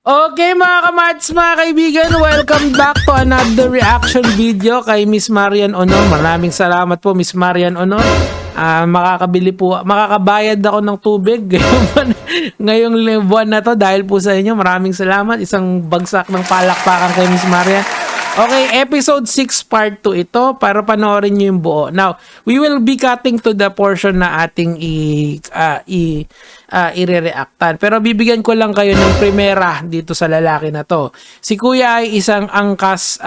Okay mga kamats, mga kaibigan, welcome back to another reaction video kay Miss Marian Honor. Maraming salamat po Miss Marian Honor. Makakabayad ako ng tubig ngayong buwan na to dahil po sa inyo. Maraming salamat. Isang bagsak ng palakpakan kay Miss Marian. Okay, episode 6 part 2 ito para panoorin nyo yung buo. Now, we will be cutting to the portion na ating i-reactan. Pero bibigyan ko lang kayo ng primera dito sa lalaki na to. Si Kuya ay isang angkas,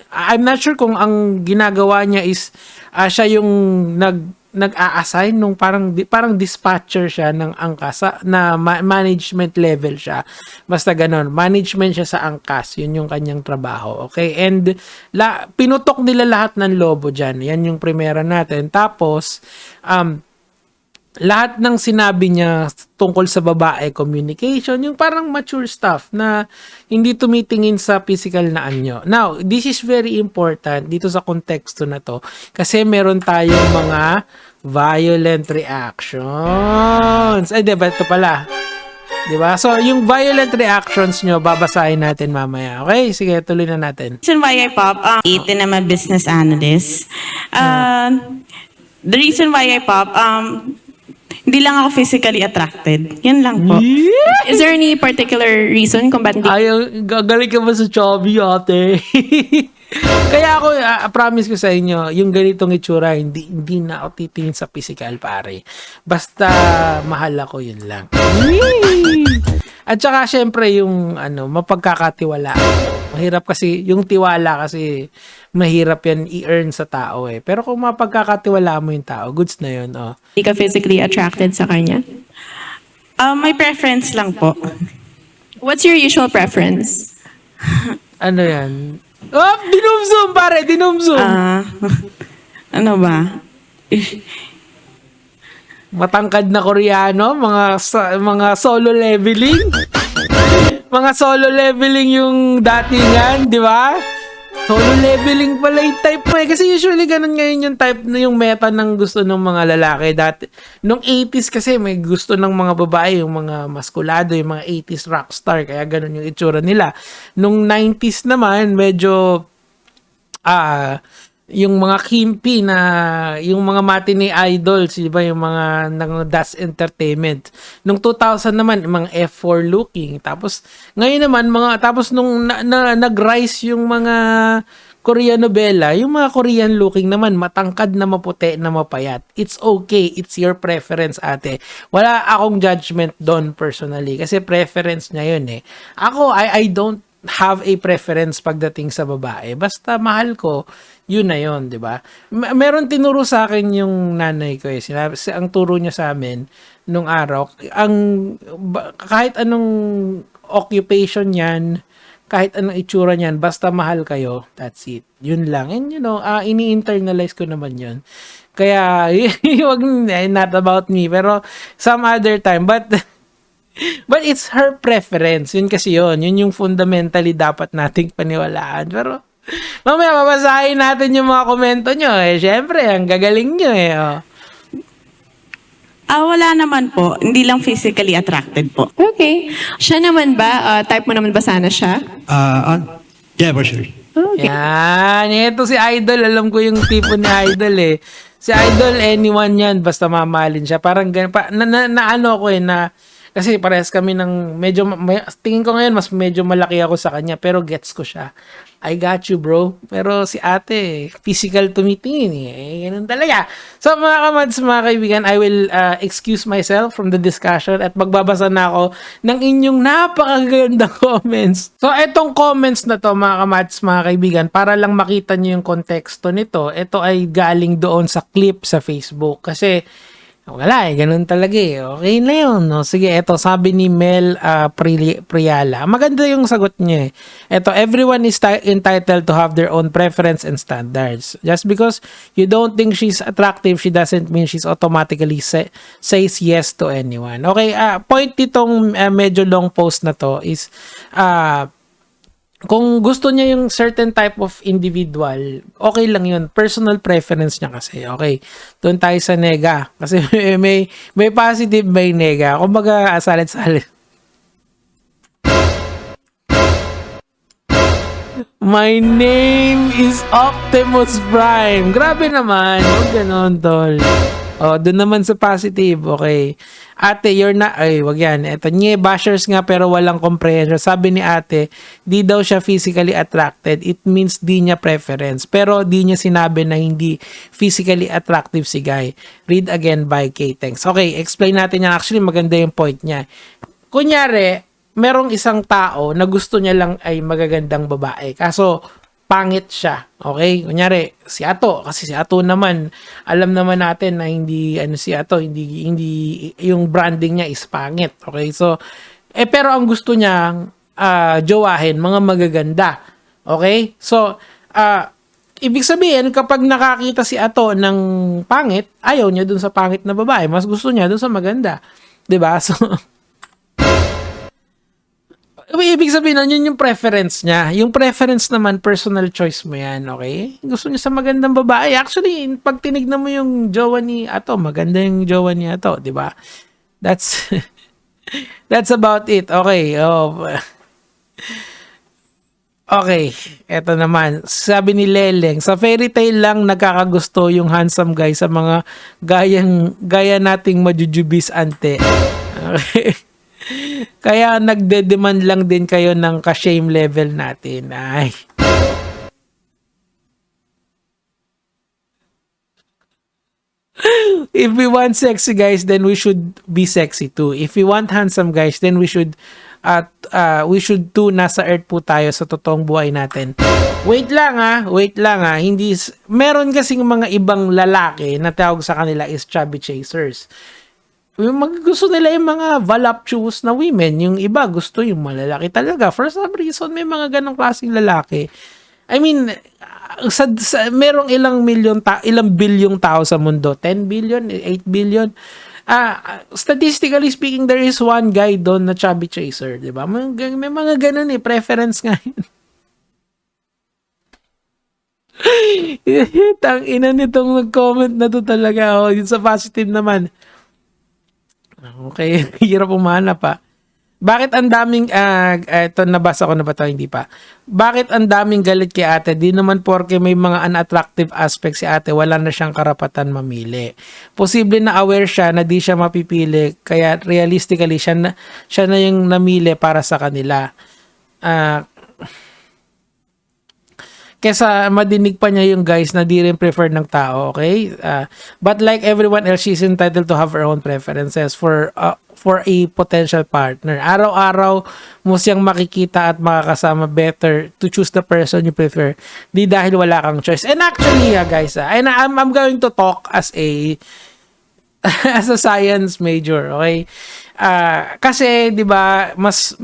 I'm not sure kung ang ginagawa niya is siya yung nag-a-assign nung parang dispatcher siya ng angkas na management level siya. Basta ganon, management siya sa angkas, yun yung kanyang trabaho. Okay? And pinutok nila lahat ng lobo dyan. Yan yung primera natin. Tapos lahat ng sinabi niya tungkol sa babae, communication, yung parang mature stuff na hindi tumitingin sa physical na anyo. Now, this is very important dito sa konteksto na to kasi meron tayong mga violent reactions. Ay, diba? Ito pala. Diba? So, yung violent reactions nyo, babasahin natin mamaya. Okay? Sige, tuloy na natin. Reason why I pop, I'm a business analyst. The reason why I pop, hindi lang ako physically attracted. Yan lang po. Is there any particular reason kung ba't hindi? Ayaw, gagaling ka ba sa chubby, ate? Kaya ako, promise ko sa inyo, yung ganitong itsura, hindi na ako titingin sa physical, pare. Basta mahal ako, yun lang. At saka, syempre, yung mapagkakatiwala. Mahirap kasi, yung tiwala kasi, mahirap yan i-earn sa tao eh. Pero kung mapagkakatiwala mo yung tao, goods na yun, oh. Hindi ka physically attracted sa kanya? My preference lang po. What's your usual preference? Ano yan? Oh, dinumsum, pare, dinumsum. Ano ba? Matangkad na Koreano, mga solo leveling. Mga solo leveling yung datingan, di ba? Solo leveling pala yung type mo eh. Kasi usually ganun ngayon yung type na yung meta ng gusto ng mga lalaki. Dati, nung 80s kasi may gusto ng mga babae, yung mga maskulado, yung mga 80s rockstar. Kaya ganun yung itsura nila. Nung 90s naman, medyo yung mga kimpi na yung mga matinee idols, di ba, yung mga ng Das Entertainment. Nung 2000 naman, mga F4 looking. Tapos ngayon naman tapos nung nag-rise yung mga Korean novela, yung mga Korean looking naman, matangkad na maputi na mapayat. It's okay, it's your preference, ate. Wala akong judgment doon personally kasi preference niya yun eh. Ako, I don't have a preference pagdating sa babae. Basta mahal ko, yun na yun, di ba? Meron tinuro sa akin yung nanay ko eh. Ang turo niya sa amin nung araw, kahit anong occupation yan, kahit anong itsura niyan, basta mahal kayo, that's it. Yun lang. And ini-internalize ko naman yun. Kaya, not about me, pero some other time. But it's her preference. Yun kasi yun. Yun yung fundamentally dapat nating paniwalaan. Pero mamaya babasahin natin yung mga komento nyo. Eh, syempre, ang gagaling nyo eh. Oh. Wala naman po. Hindi lang physically attracted po. Okay. Siya naman ba? Type mo naman ba sana siya? Yeah, for sure. Okay. Yan. Ito si Idol. Alam ko yung tipo ni Idol eh. Si Idol, anyone yan. Basta mamahalin siya. Parang ganun. Ano ko eh na kasi parehas kami ng tingin ko ngayon mas medyo malaki ako sa kanya pero gets ko siya. I got you, bro. Pero si ate, physical tumitingin eh. Ganun talaga. So mga kamads, mga kaibigan, I will excuse myself from the discussion at magbabasa na ako ng inyong napakagandang comments. So etong comments na to mga kamads, mga kaibigan, para lang makita nyo yung konteksto nito, ito ay galing doon sa clip sa Facebook. Kasi wala eh, ganun talaga eh. Okay na yun. No? Sige, eto, sabi ni Mel Priala. Maganda yung sagot niya eh. Eto, everyone is entitled to have their own preference and standards. Just because you don't think she's attractive, she doesn't mean she's automatically says yes to anyone. Okay, point nitong medyo long post na to is, kung gusto niya yung certain type of individual, okay lang yun. Personal preference niya kasi. Okay. Doon tayo sa nega. Kasi may positive, may nega. Kumbaga, salit-salit. My name is Optimus Prime. Grabe naman. Huwag ganon, tol. Oh, doon naman sa positive. Okay. Ate, you're not... Ay, wag yan. Ito, nye, bashers nga pero walang comprehension. Sabi ni ate, di daw siya physically attracted. It means di niya preference. Pero di niya sinabi na hindi physically attractive si guy. Read again by K. Thanks. Okay, explain natin yan. Actually, maganda yung point niya. Kunyari, merong isang tao na gusto niya lang ay magagandang babae. Kaso, pangit siya. Okay? Kunyari, si Ato. Kasi si Ato naman, alam naman natin na hindi, si Ato, hindi, yung branding niya is pangit. Okay? So, pero ang gusto niya, jowahin, mga magaganda. Okay? So, ibig sabihin, kapag nakakita si Ato ng pangit, ayaw niya dun sa pangit na babae. Mas gusto niya dun sa maganda. 'Di ba? So, ibig sabihin nun, yun yung preference niya. Yung preference naman, personal choice mo yan, okay? Gusto niya sa magandang babae. Actually, pag tinignan mo yung jowa ni Ato, maganda yung jowa ni Ato, di ba? That's about it. Okay. Oh. Okay, eto naman. Sabi ni Leleng, sa fairy tale lang nagkakagusto yung handsome guy sa mga gaya nating majujubis ante. Okay. Kaya nagde-demand lang din kayo ng ka-shame level natin. Ay. If we want sexy guys, then we should be sexy too. If we want handsome guys, then we should too nasa earth po tayo sa totoong buhay natin. Wait lang ha. Hindi, meron kasing mga ibang lalaki na tawag sa kanila is chubby chasers. Gusto nila yung mga voluptuous na women. Yung iba gusto yung malalaki talaga. For some reason, may mga ganong klaseng lalaki. I mean, merong ilang bilyong tao sa mundo. 10 billion, 8 billion. Statistically speaking, there is one guy doon na chubby chaser. Diba? May mga ganon preference nga yun. Tang ina nitong nag-comment na to talaga. Yun sa positive naman. Okay, hirap umanap pa. Bakit ang daming, ito nabasa ko na ba ito? Hindi pa. Bakit ang daming galit kay ate? Di naman porke may mga unattractive aspects si ate, wala na siyang karapatan mamili. Posible na aware siya na di siya mapipili, kaya realistically, siya na yung namili para sa kanila. Kesa madinig pa niya yung guys na di rin prefer ng tao, okay? But like everyone else, she's entitled to have her own preferences for a potential partner. Araw-araw mo siyang makikita at makakasama, better to choose the person you prefer. Di dahil wala kang choice. And actually, guys, and I'm going to talk as a science major, okay? Kasi 'di ba, mas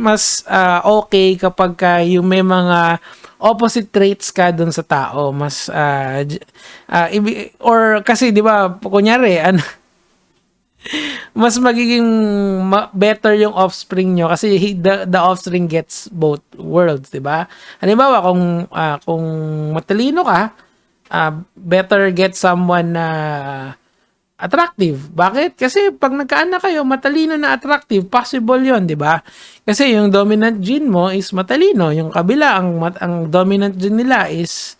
okay kapag yung may mga opposite traits ka dun sa tao, mas or kasi 'di ba, kunyari mas magiging better yung offspring nyo kasi the offspring gets both worlds, 'di ba? Halimbawa kung matalino ka, better get someone na attractive. Bakit? Kasi pag nagkaanak kayo, matalino na attractive, possible 'yon, 'di ba? Kasi yung dominant gene mo is matalino, yung kabila ang dominant gene nila is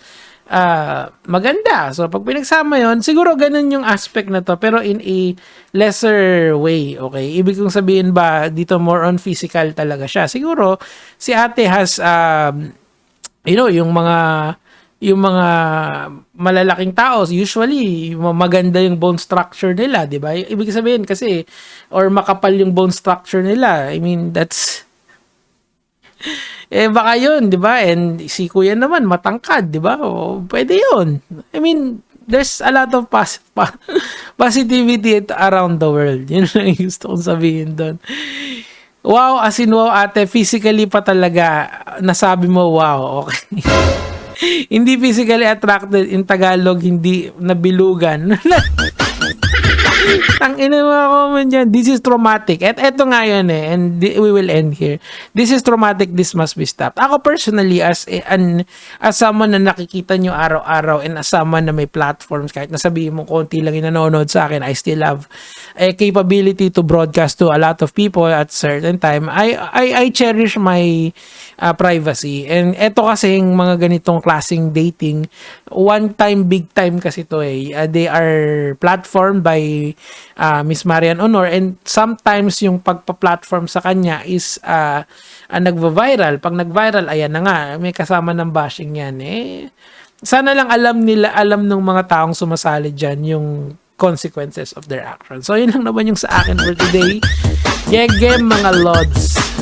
maganda. So pag pinagsama 'yon, siguro ganun yung aspect na to, pero in a lesser way, okay? Ibig kong sabihin ba dito more on physical talaga siya. Siguro si ate has yung mga malalaking tao, usually maganda yung bone structure nila, 'di ba? Ibig sabihin kasi or makapal yung bone structure nila. I mean, that's baka yun, 'di ba? And si kuya naman matangkad, 'di ba? O, pwede yun. I mean, there's a lot of positivity around the world. Yun lang yung gusto kong sabihin doon. Wow, as in wow, ate, physically pa talaga nasabi mo, wow, okay. Hindi physically attracted, in Tagalog, hindi nabilugan. Ang ina mga comment dyan, this is traumatic. At eto nga yun and we will end here. This is traumatic, this must be stopped. Ako personally, as someone na nakikita nyo araw-araw and as someone na may platforms, kahit nasabihin mo konti lang yung nanonood sa akin, I still have a capability to broadcast to a lot of people at certain time. I cherish my privacy. And eto kasi yung mga ganitong klaseng dating, one time, big time kasi to they are platformed by Miss Marian Honor, and sometimes yung pagpa-platform sa kanya is nagva-viral. Pag nag-viral, ayan na nga, may kasama ng bashing yan. Sana lang alam ng mga taong sumasali dyan yung consequences of their actions. So yun lang naman yung sa akin for today. Gege mga lods.